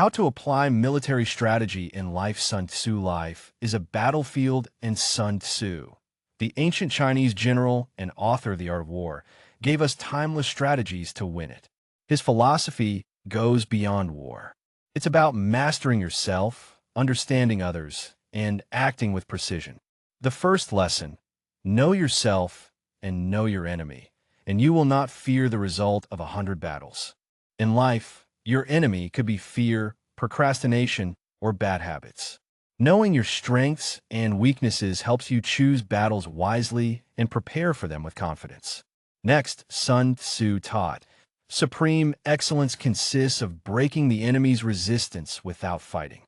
How to apply military strategy in life. Sun Tzu life is a battlefield, and Sun Tzu, the ancient Chinese general and author of The Art of War, gave us timeless strategies to win it. His philosophy goes beyond war. It's about mastering yourself, understanding others, and acting with precision. The first lesson: know yourself and know your enemy, and you will not fear the result of 100 battles. In life, your enemy could be fear, procrastination, or bad habits. Knowing your strengths and weaknesses helps you choose battles wisely and prepare for them with confidence. Next, Sun Tzu taught, supreme excellence consists of breaking the enemy's resistance without fighting.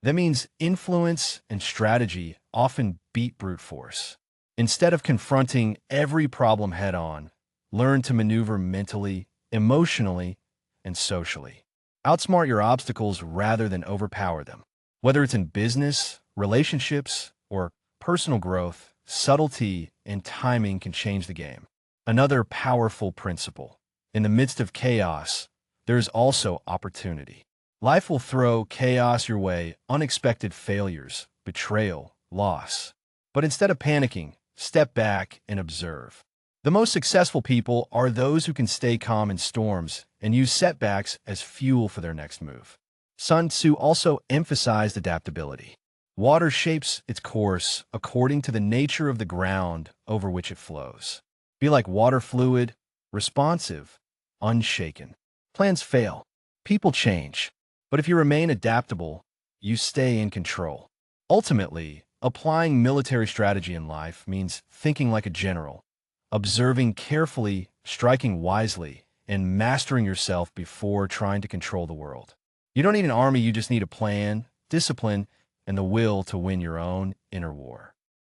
That means influence and strategy often beat brute force. Instead of confronting every problem head-on, learn to maneuver mentally, emotionally, and socially. Outsmart your obstacles rather than overpower them. Whether it's in business, relationships, or personal growth, subtlety and timing can change the game. Another powerful principle: in the midst of chaos, there is also opportunity. Life will throw chaos your way, unexpected failures, betrayal, loss. But instead of panicking, step back and observe. The most successful people are those who can stay calm in storms and use setbacks as fuel for their next move. Sun Tzu also emphasized adaptability. Water shapes its course according to the nature of the ground over which it flows. Be like water fluid, responsive, unshaken. Plans fail. People change. But if you remain adaptable, you stay in control. Ultimately, applying military strategy in life means thinking like a general, observing carefully, striking wisely, and mastering yourself before trying to control the world. You don't need an army, you just need a plan, discipline, and the will to win your own inner war.